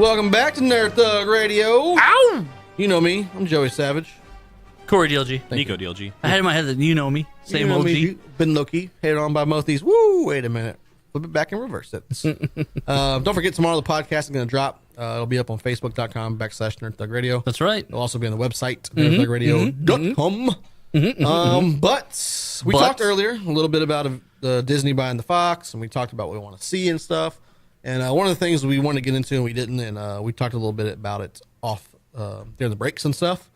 Welcome back to Nerd Thug Radio. Ow! You know me. I'm Joey Savage. Corey DLG. Nico DLG. I had in my head that you know me. Same You know OG. me. Been Loki. Hated on by most of these. Woo! Wait a minute. Flip it back and reverse it. Don't forget, tomorrow the podcast is going to drop. It'll be up on Facebook.com/Nerd Thug Radio. That's right. It'll also be on the website, nerdthugradio.com. But we talked earlier a little bit about Disney buying the Fox, and we talked about what we want to see and stuff. And one of the things we wanted to get into and we didn't, and we talked a little bit about it off during the breaks and stuff,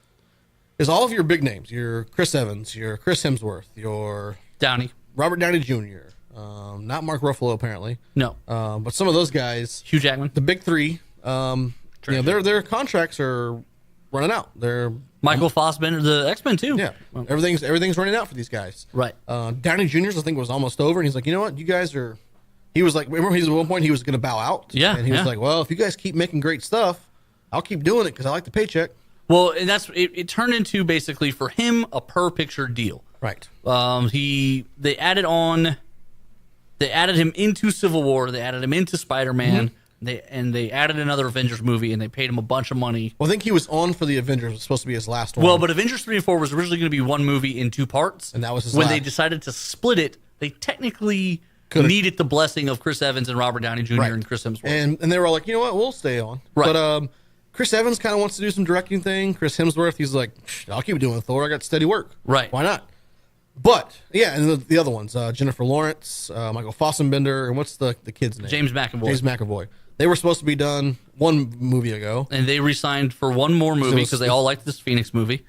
is all of your big names. Your Chris Evans, your Chris Hemsworth, your Downey. Robert Downey Jr., not Mark Ruffalo apparently. No. But some of those guys, Hugh Jackman. the big three, their contracts are running out. They're Michael Fassbender, the X-Men too. yeah, everything's running out for these guys. Right. Downey Jr.'s I think was almost over, and he's like, you know what, you guys are. He was like, remember, at one point he was going to bow out. Yeah, and he was like, well, if you guys keep making great stuff, I'll keep doing it because I like the paycheck. Well, and that's it turned into basically for him a per picture deal. Right. They added him into Civil War. They added him into Spider-Man. They added another Avengers movie, and they paid him a bunch of money. Well, I think he was on for the Avengers. It was supposed to be his last one. Well, but Avengers 3 and 4 was originally going to be one movie in two parts. And that was his when last. they decided to split it, they technically Could've. needed the blessing of Chris Evans and Robert Downey Jr. Right. and Chris Hemsworth. And they were all like, you know what, we'll stay on. Right. But Chris Evans kind of wants to do some directing thing. Chris Hemsworth, he's like, I'll keep doing Thor. I got steady work. Right. Why not? But yeah, and the other ones, Jennifer Lawrence, Michael Fassbender, and what's the kid's name? James McAvoy. James McAvoy. They were supposed to be done one movie ago. And they re-signed for one more movie because they all liked this Phoenix movie.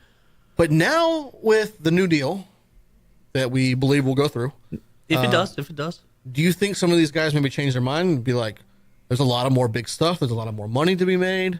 But now with the new deal that we believe will go through, If it does. do you think some of these guys maybe change their mind and be like, there's a lot of more big stuff, there's a lot of more money to be made,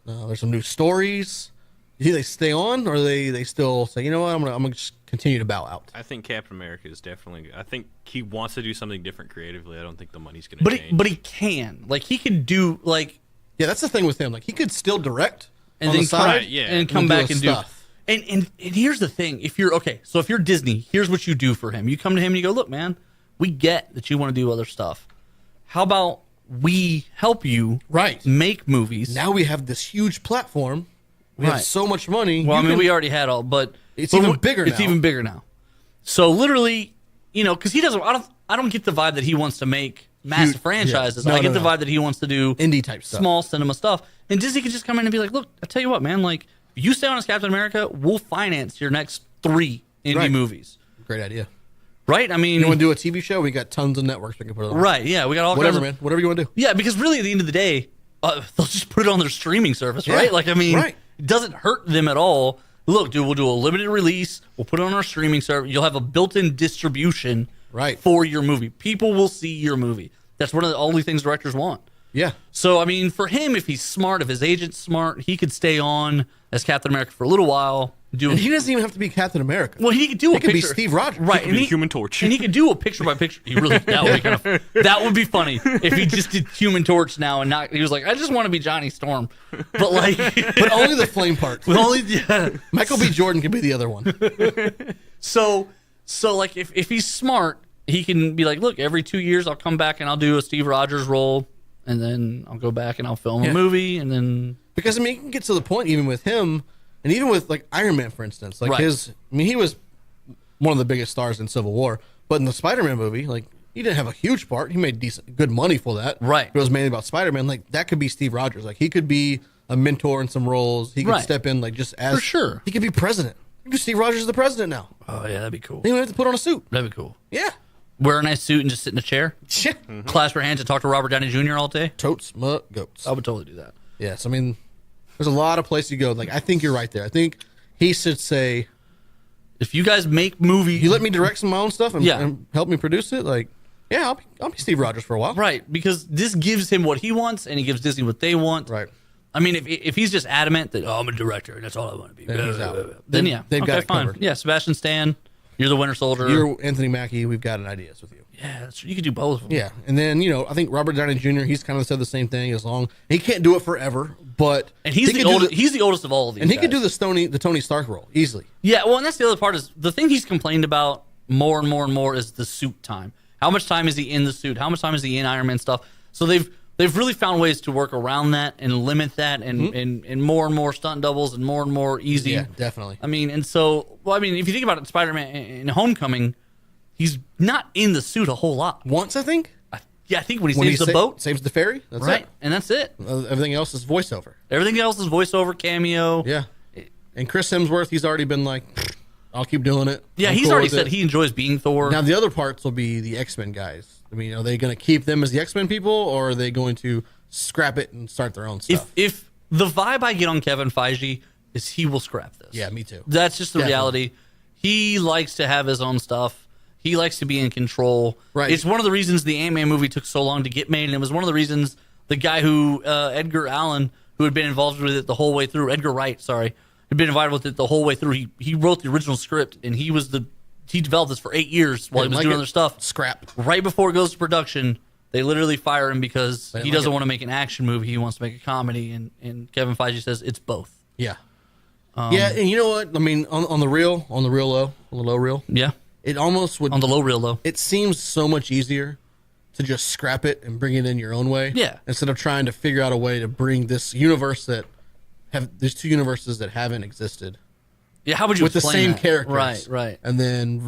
there's some new stories? Do you think they stay on, or they still say, you know what, I'm gonna just continue to bow out? I think Captain America is definitely. I think he wants to do something different creatively. I don't think the money's going to change. But he can. Like, he could do, like... Yeah, that's the thing with him. Like, he could still direct And on then the side, and come back and do... stuff. And here's the thing. If you're Disney, here's what you do for him. You come to him and you go, look, man, we get that you want to do other stuff. How about we help you make movies? Now we have this huge platform. We have so much money. Well, we already had all, but it's even bigger now. It's even bigger now. So literally, because he doesn't. I don't get the vibe that he wants to make massive franchises. Yeah. I get the vibe that he wants to do indie type stuff, small cinema stuff. And Disney could just come in and be like, look, I tell you what, man, like, if you stay on as Captain America, we'll finance your next 3 indie movies. Great idea. Right? I mean, you want to do a TV show? We got tons of networks we can put it on. Right? Yeah, we got all whatever, kinds of, man. Whatever you want to do. Yeah, because really, at the end of the day, they'll just put it on their streaming service, right? Yeah. Like, I mean, Right. it doesn't hurt them at all. Look, dude, we'll do a limited release. We'll put it on our streaming service. You'll have a built-in distribution for your movie. People will see your movie. That's one of the only things directors want. Yeah. So, I mean, for him, if he's smart, if his agent's smart, he could stay on as Captain America for a little while. And he doesn't even have to be Captain America. Well, he could do He could be Steve Rogers. Right. He could be Human Torch. And he could do a picture-by-picture. That would be that would be funny if he just did Human Torch now and not. He was like, I just want to be Johnny Storm, but like, but only the flame part. Yeah. Michael B. Jordan can be the other one. So like, if he's smart, he can be like, look, every 2 years I'll come back and I'll do a Steve Rogers role, and then I'll go back and I'll film a movie, and then because I mean, you can get to the point even with him. And even with, like, Iron Man, for instance, like he was one of the biggest stars in Civil War. But in the Spider-Man movie, like, he didn't have a huge part. He made good money for that. Right. It was mainly about Spider-Man. Like, that could be Steve Rogers. Like, he could be a mentor in some roles. He could step in, like, just as... For sure. He could be president. You could Steve Rogers is the president now. Oh, yeah, that'd be cool. He don't have to put on a suit. That'd be cool. Yeah. Wear a nice suit and just sit in a chair. Yeah. Clasp your hands and talk to Robert Downey Jr. all day. Totes, goats. I would totally do that. Yes, I mean... There's a lot of places you go. Like, I think you're right there. I think he should say, if you guys make movies, you let me direct some of my own stuff and help me produce it. Like, yeah, I'll be Steve Rogers for a while. Right, because this gives him what he wants, and he gives Disney what they want. Right. I mean, if he's just adamant that I'm a director and that's all I want to be, then he's out. Then yeah, they've got it fine. covered. Yeah, Sebastian Stan, you're the Winter Soldier. You're Anthony Mackie. We've got ideas with you. Yeah, you could do both of them. Yeah, and then I think Robert Downey Jr. He's kind of said the same thing. As long he can't do it forever, but he's the oldest. He's the oldest of all of these. And he guys. could do the Tony Stark role easily. Yeah, well, and that's the other part is the thing he's complained about more and more and more is the suit time. How much time is he in the suit? How much time is he in Iron Man stuff? So they've they've really found ways to work around that and limit that, and more stunt doubles and more easy. Yeah, definitely. I mean, and so, well, I mean, if you think about it, Spider-Man in Homecoming, he's not in the suit a whole lot. Once, I think. I think when he saves the boat, saves the ferry. That's right, it. and that's it. Everything else is voiceover. Everything else is voiceover, cameo. Yeah. And Chris Hemsworth, he's already been like, I'll keep doing it. Yeah, he's already said he enjoys being Thor. Now, the other parts will be the X-Men guys. I mean, are they going to keep them as the X-Men people, or are they going to scrap it and start their own stuff? If the vibe I get on Kevin Feige is he will scrap this. Yeah, me too. That's just the reality. He likes to have his own stuff. He likes to be in control. Right. It's one of the reasons the Ant-Man movie took so long to get made, and it was one of the reasons the guy who, Edgar Allan, who had been involved with it the whole way through, Edgar Wright, sorry, had been involved with it the whole way through. He wrote the original script, and he developed this for 8 years while he was doing other stuff. Scrap. Right before it goes to production, they literally fire him because he doesn't want to make an action movie. He wants to make a comedy, and Kevin Feige says it's both. Yeah. Yeah, and you know what? I mean, on the low reel. Yeah. It almost would... On the low reel, though. It seems so much easier to just scrap it and bring it in your own way. Yeah. Instead of trying to figure out a way to bring this universe there's two universes that haven't existed. Yeah, how would you with the same that? characters? Right. And then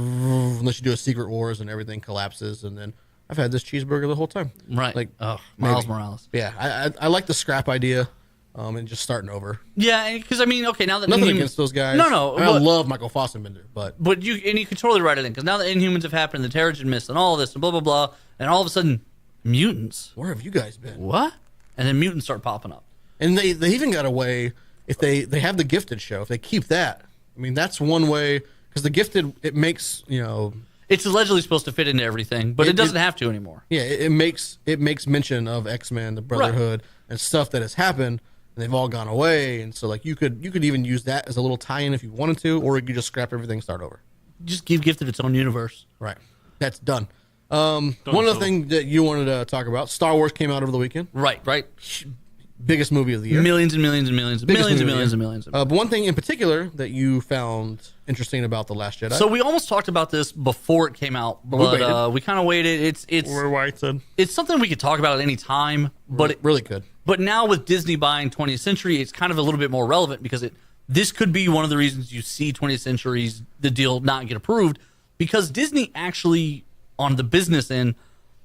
unless you do a Secret Wars and everything collapses, and then I've had this cheeseburger the whole time. Right. Like, Miles Morales. Yeah, I like the scrap idea, and just starting over. Yeah, because I mean, okay, now that nothing against those guys. No. I love Michael Fassbender, but you could totally write it in because now that Inhumans have happened, the Terrigen Mist, and all of this, and blah blah blah, and all of a sudden, mutants. Where have you guys been? What? And then mutants start popping up. And they even got a way if they have the Gifted show. If they keep that, I mean, that's one way because the Gifted it makes It's allegedly supposed to fit into everything, but it doesn't have to anymore. Yeah, it makes mention of X-Men, the Brotherhood, and stuff that has happened, and they've all gone away. And so, like, you could even use that as a little tie-in if you wanted to, or you could just scrap everything and start over. Just give Gifted its own universe. Right. That's done. One other thing that you wanted to talk about, Star Wars came out over the weekend. Right. Biggest movie of the year. Millions and millions and millions. Millions and millions and millions. But one thing in particular that you found interesting about The Last Jedi. So we almost talked about this before it came out, but we kind of waited. We're waiting. It's something we could talk about at any time, but it really could. But now with Disney buying 20th Century, it's kind of a little bit more relevant because this could be one of the reasons you see 20th Century's the deal not get approved because Disney actually on the business end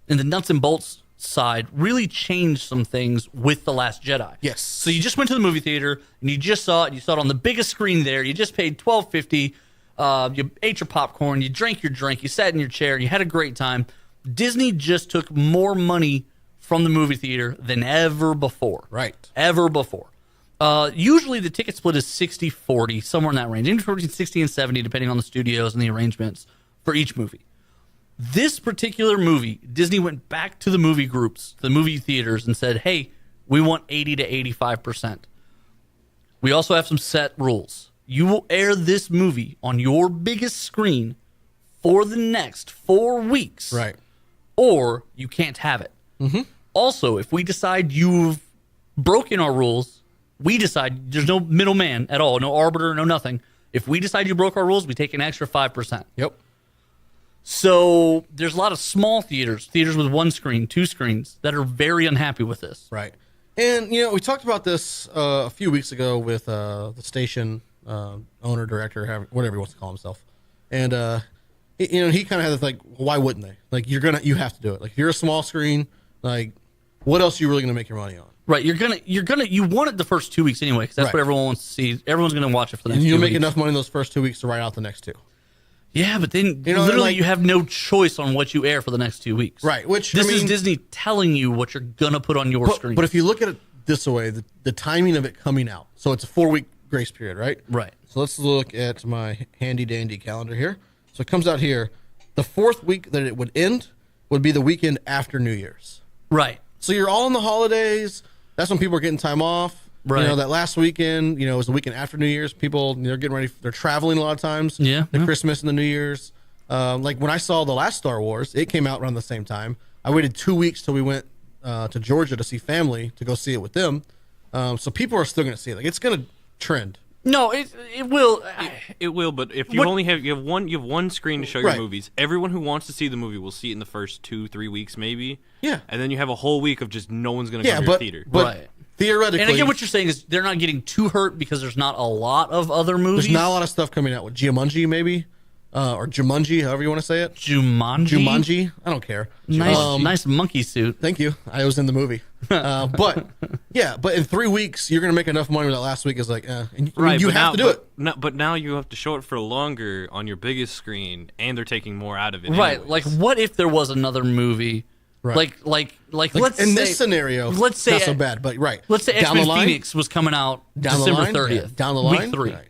and the nuts and bolts side really changed some things with The Last Jedi. Yes. So you just went to the movie theater and you just saw it. You saw it on the biggest screen there. You just paid $12.50. You ate your popcorn. You drank your drink. You sat in your chair. You had a great time. Disney just took more money from the movie theater than ever before. Right. Ever before. Usually the ticket split is 60-40, somewhere in that range. Anywhere between 60 and 70, depending on the studios and the arrangements for each movie. This particular movie, Disney went back to the movie groups, the movie theaters, and said, hey, we want 80 to 85%. We also have some set rules. You will air this movie on your biggest screen for the next 4 weeks. Right. Or you can't have it. Mm-hmm. Also, if we decide you've broken our rules, we decide there's no middleman at all, no arbiter, no nothing. If we decide you broke our rules, we take an extra 5%. Yep. So there's a lot of small theaters with one screen, two screens, that are very unhappy with this. Right. And, we talked about this a few weeks ago with the station owner, director, whatever he wants to call himself. And, he kind of had this, like, why wouldn't they? Like, you have to do it. Like, if you're a small screen, like, what else are you really going to make your money on? Right. You want it the first 2 weeks anyway, because that's what everyone wants to see. Everyone's going to watch it for the next 2 weeks. And you'll make enough money in those first 2 weeks to write out the next two. Yeah, but then literally you have no choice on what you air for the next 2 weeks. Right. Which this is Disney telling you what you're gonna put on your screen. But if you look at it this way, the timing of it coming out, so it's a 4-week grace period, right? Right. So let's look at my handy dandy calendar here. So it comes out here. The 4th week that it would end would be the weekend after New Year's. Right. So you're all in the holidays. That's when people are getting time off. Right. That last weekend, was the weekend after New Year's. People, they're getting ready. They're traveling a lot of times. Yeah. The Christmas and the New Year's. Like when I saw the last Star Wars, it came out around the same time. I waited 2 weeks till we went to Georgia to see family to go see it with them. So people are still going to see it. Like it's going to trend. No, it will. It will, but if you only have one screen to show your movies, everyone who wants to see the movie will see it in the first 2-3 weeks, maybe. Yeah, and then you have a whole week of just no one's going to go to your theater. But theoretically, and again, what you're saying is they're not getting too hurt because there's not a lot of other movies. There's not a lot of stuff coming out with Jumanji, maybe. Or Jumanji, however you want to say it. Jumanji? I don't care. Nice monkey suit. Thank you. I was in the movie. But in 3 weeks, you're going to make enough money that last week is like, and you have to do it. But now you have to show it for longer on your biggest screen, and they're taking more out of it. Right. Anyways. Like, what if there was another movie? Right. Like let's in say, this scenario, let's say not so bad, but let's say X-Men Phoenix was coming out December 30th. Yeah, down the line. Week 3. Right.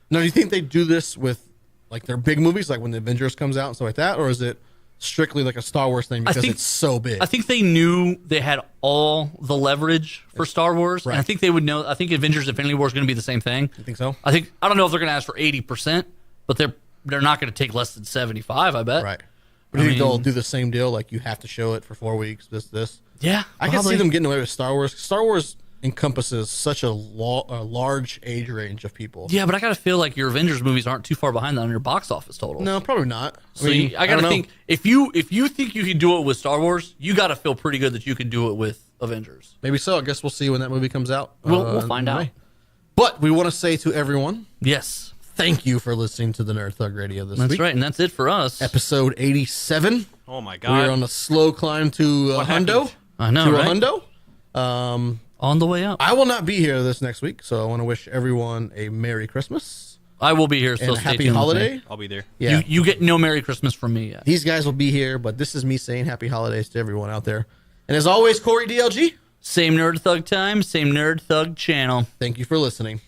Now, do you think they do this with like their big movies, like when the Avengers comes out and stuff like that, or is it strictly like a Star Wars thing because it's so big? I think they knew they had all the leverage for Star Wars, and I think they would know. I think Avengers: Infinity War is going to be the same thing. You think so? I don't know if they're going to ask for 80%, but they're not going to take less than 75. I bet. Right. But do you think they'll do the same deal? Like you have to show it for 4 weeks. This. Yeah, I can see them getting away with Star Wars. Star Wars encompasses such a large age range of people. Yeah, but I gotta feel like your Avengers movies aren't too far behind on your box office total. No, probably not. I gotta think if you think you can do it with Star Wars, you gotta feel pretty good that you can do it with Avengers. Maybe so. I guess we'll see when that movie comes out. We'll find out. But we want to say to everyone, yes, thank you for listening to the Nerd Thug Radio this week. That's right, and that's it for us. Episode 87. Oh my God, we're on a slow climb to a hundo. I know, to right? a hundo. On the way up. I will not be here this next week, so I want to wish everyone a Merry Christmas. I will be here, so and stay happy tuned holiday. I'll be there. Yeah, you get no Merry Christmas from me yet. These guys will be here, but this is me saying happy holidays to everyone out there. And as always, Corey DLG. Same Nerd Thug time, same Nerd Thug channel. Thank you for listening.